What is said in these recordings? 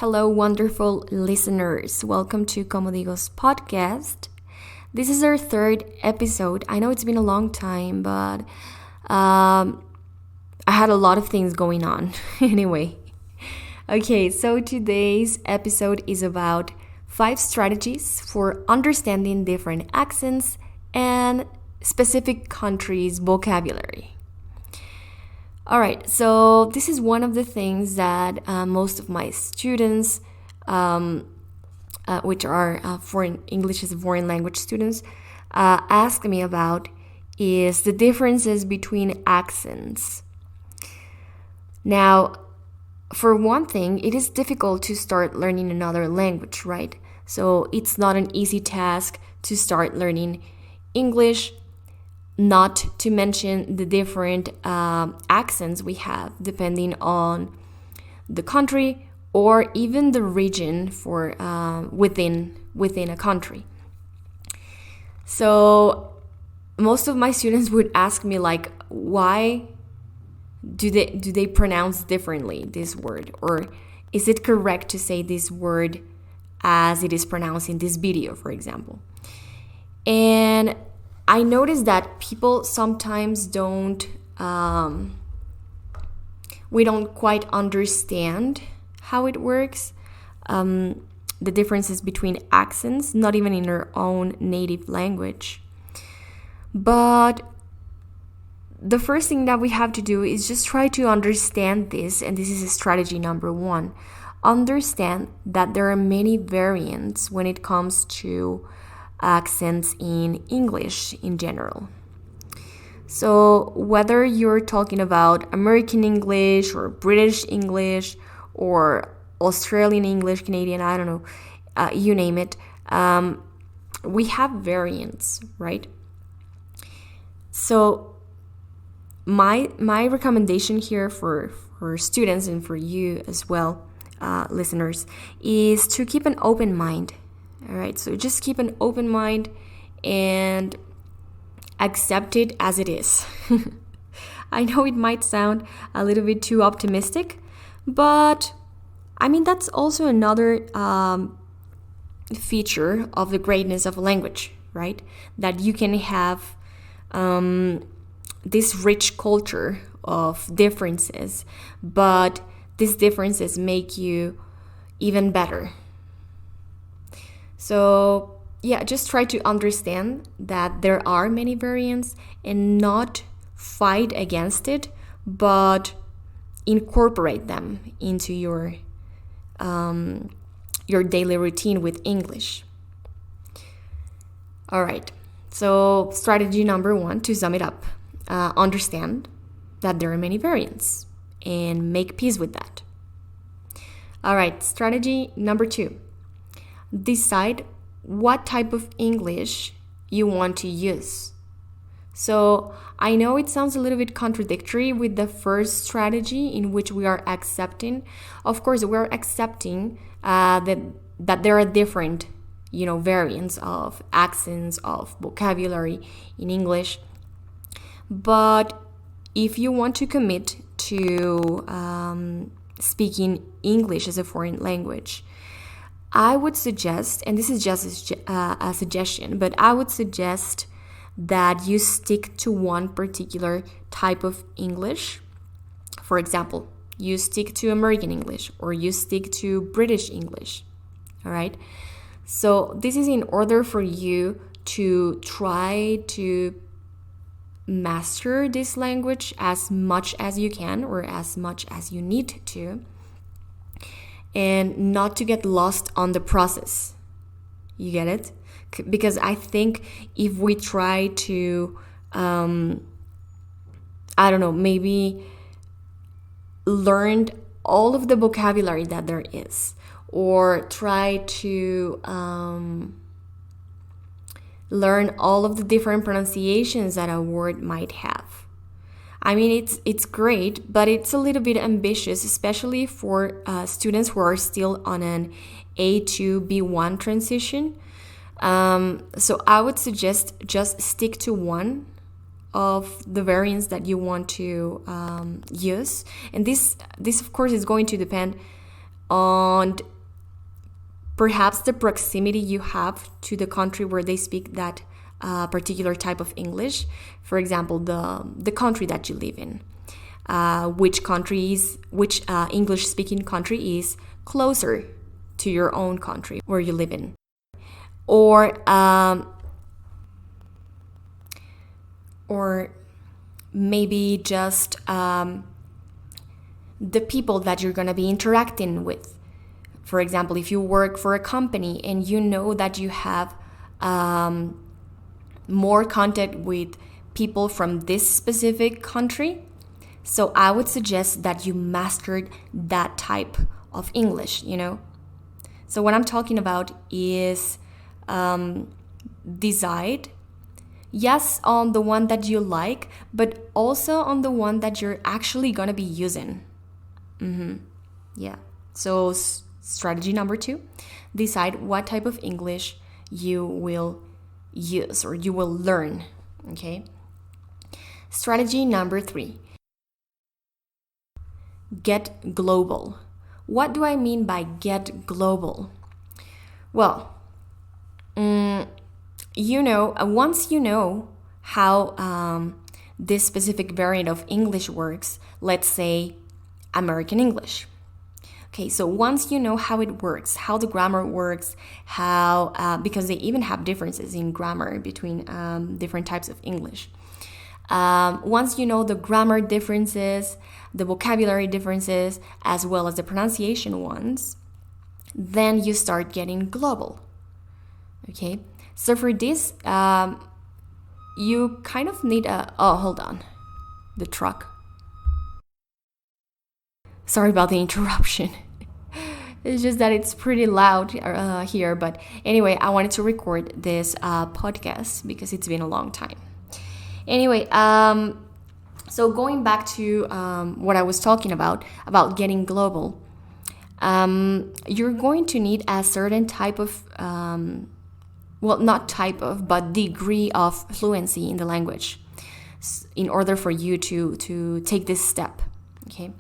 Hello, wonderful listeners. Welcome to Digo's podcast. This is our third episode. I know it's been a long time, but I had a lot of things going on. Anyway, okay, so today's episode is about 5 strategies for understanding different accents and specific countries' vocabulary. All right, so this is one of the things that most of my students, which are foreign English as a foreign language students, ask me about is the differences between accents. Now, for one thing, it is difficult to start learning another language, right? So it's not an easy task to start learning English, not to mention the different accents we have depending on the country or even the region for within a country. So most of my students would ask me like, why do they pronounce differently this word, or is it correct to say this word as it is pronounced in this video, for example? And I noticed that people sometimes we don't quite understand how it works, the differences between accents, not even in our own native language. But the first thing that we have to do is just try to understand this, and this is strategy number 1. Understand that there are many variants when it comes to accents in English in general. So whether you're talking about American English or British English or Australian English, Canadian, I don't know, you name it, we have variants, right? So my recommendation here for students and for you as well, listeners, is to keep an open mind. All right, so just keep an open mind and accept it as it is. I know it might sound a little bit too optimistic, but I mean, that's also another feature of the greatness of a language, right? That you can have this rich culture of differences, but these differences make you even better. So yeah, just try to understand that there are many variants and not fight against it, but incorporate them into your daily routine with English. All right, so strategy number 1, to sum it up, understand that there are many variants and make peace with that. All right, strategy number 2. Decide what type of English you want to use. So I know it sounds a little bit contradictory with the first strategy in which we are accepting. Of course, we're accepting that there are different, variants of accents, of vocabulary in English. But if you want to commit to speaking English as a foreign language, I would suggest, and this is just a suggestion, but I would suggest that you stick to one particular type of English. For example, you stick to American English or you stick to British English. All right? So this is in order for you to try to master this language as much as you can or as much as you need to, and not to get lost on the process. You get it? Because I think if we try to, maybe learn all of the vocabulary that there is, or try to learn all of the different pronunciations that a word might have. I mean, it's great, but it's a little bit ambitious, especially for students who are still on an A2 B1 transition. So I would suggest just stick to one of the variants that you want to use, and this of course is going to depend and perhaps the proximity you have to the country where they speak that particular type of English. For example, the country that you live in. Which English speaking country is closer to your own country where you live in, or maybe just the people that you're going to be interacting with. For example, if you work for a company and you know that you have more contact with people from this specific country, so I would suggest that you mastered that type of English, So what I'm talking about is decide, yes, on the one that you like, but also on the one that you're actually going to be using. Yeah. So strategy number 2, decide what type of English you will use or you will learn. Okay. Strategy number 3, get global. What do I mean by get global? Well, once you know how this specific variant of English works, let's say American English. Okay, so once you know how it works, how the grammar works, because they even have differences in grammar between different types of English. Once you know the grammar differences, the vocabulary differences, as well as the pronunciation ones, then you start getting global. Okay, so for this, you kind of need hold on, the truck. Sorry about the interruption. It's just that it's pretty loud here, but anyway, I wanted to record this podcast because it's been a long time. Anyway, so going back to what I was talking about getting global, you're going to need a certain type of, not type of, but degree of fluency in the language in order for you to take this step, okay?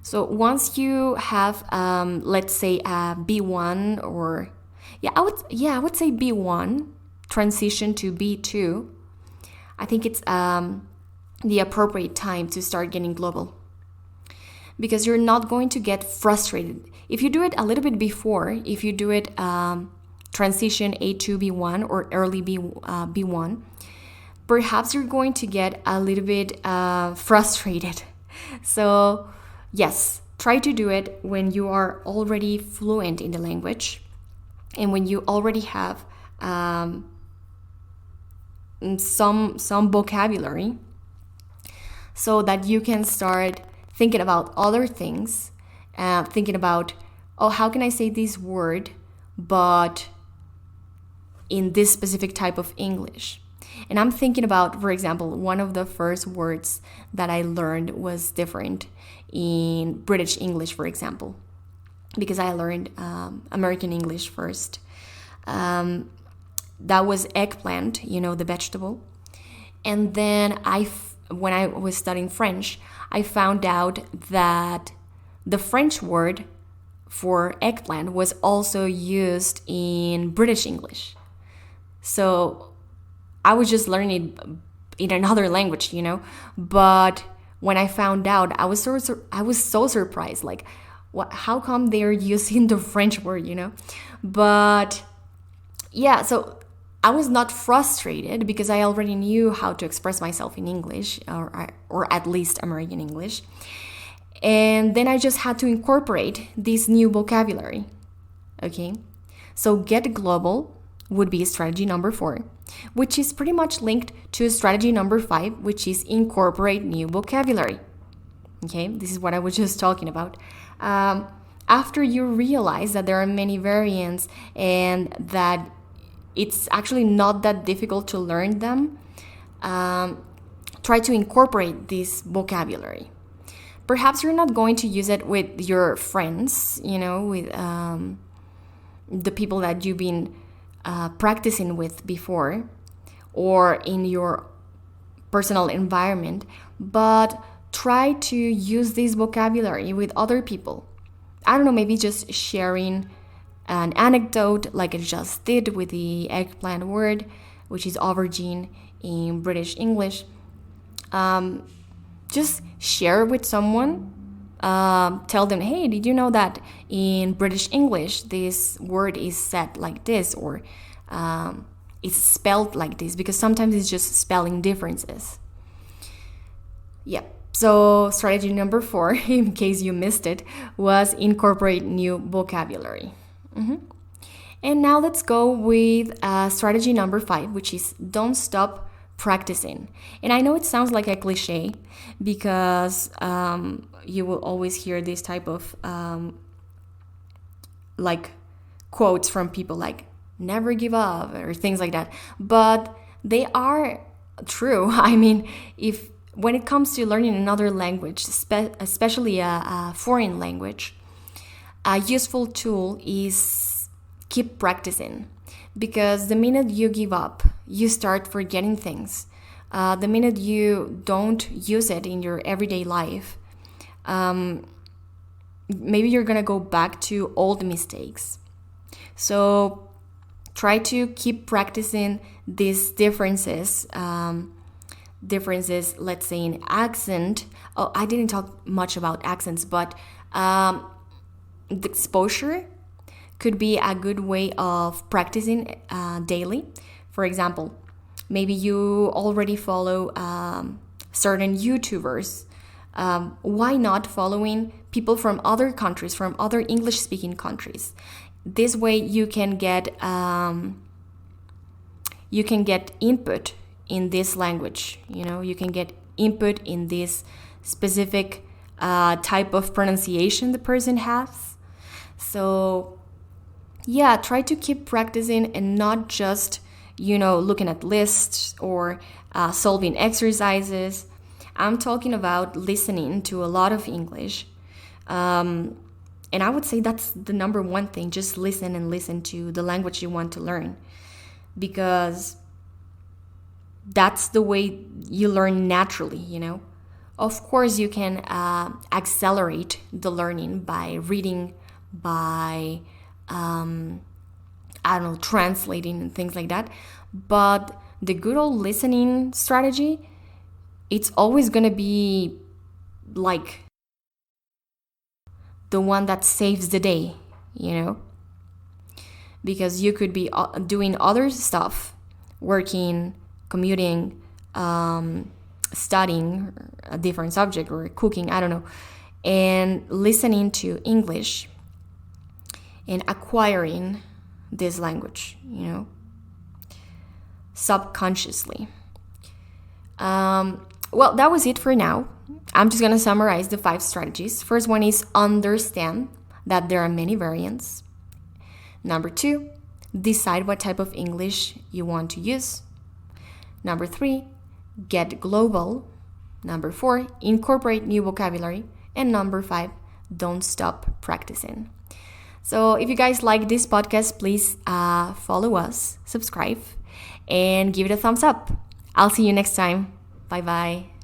So once you have, let's say, a B1 or, I would say B1, transition to B2, I think it's the appropriate time to start getting global, because you're not going to get frustrated. If you do it a little bit before, if you do it transition A2 B1 or early B1, perhaps you're going to get a little bit frustrated. So yes, try to do it when you are already fluent in the language and when you already have some vocabulary, so that you can start thinking about other things, thinking about, how can I say this word but in this specific type of English? And I'm thinking about, for example, one of the first words that I learned was different in British English, for example, because I learned American English first. That was eggplant, the vegetable. And then when I was studying French, I found out that the French word for eggplant was also used in British English. So I was just learning it in another language, But when I found out, I was so surprised. Like, how come they're using the French word, But yeah, so I was not frustrated because I already knew how to express myself in English, or at least American English. And then I just had to incorporate this new vocabulary. Okay, so get global would be strategy number 4, which is pretty much linked to strategy number 5, which is incorporate new vocabulary. Okay, this is what I was just talking about. After you realize that there are many variants and that it's actually not that difficult to learn them, try to incorporate this vocabulary. Perhaps you're not going to use it with your friends, with the people that you've been practicing with before, or in your personal environment, but try to use this vocabulary with other people. I don't know, maybe just sharing an anecdote like I just did with the eggplant word, which is aubergine in British English. Just share with someone. Tell them, hey, did you know that in British English this word is said like this, or it's spelled like this, because sometimes it's just spelling differences. Yeah. So strategy number 4, in case you missed it, was incorporate new vocabulary. And now let's go with strategy number 5, which is don't stop practicing. And I know it sounds like a cliche because you will always hear this type of like quotes from people like never give up or things like that. But they are true. I mean, when it comes to learning another language, especially a foreign language, a useful tool is keep practicing. Because the minute you give up, you start forgetting things. The minute you don't use it in your everyday life, maybe you're gonna go back to old mistakes. So try to keep practicing these differences. Let's say in accent. Oh, I didn't talk much about accents, but the exposure could be a good way of practicing daily. For example, maybe you already follow certain YouTubers. Why not following people from other countries, from other English-speaking countries? This way you can get input in this language. You can get input in this specific type of pronunciation the person has. So yeah, try to keep practicing and not just, looking at lists or solving exercises. I'm talking about listening to a lot of English. And I would say that's the number one thing. Just listen and listen to the language you want to learn. Because that's the way you learn naturally, Of course, you can accelerate the learning by reading, by translating and things like that. But the good old listening strategy, it's always going to be like the one that saves the day, Because you could be doing other stuff, working, commuting, studying a different subject or cooking, I don't know, and listening to English and acquiring this language, subconsciously. Well, that was it for now. I'm just going to summarize the 5 strategies. First one is understand that there are many variants. Number 2, decide what type of English you want to use. Number 3, get global. Number 4, incorporate new vocabulary. And number 5, don't stop practicing. So if you guys like this podcast, please follow us, subscribe, and give it a thumbs up. I'll see you next time. Bye-bye.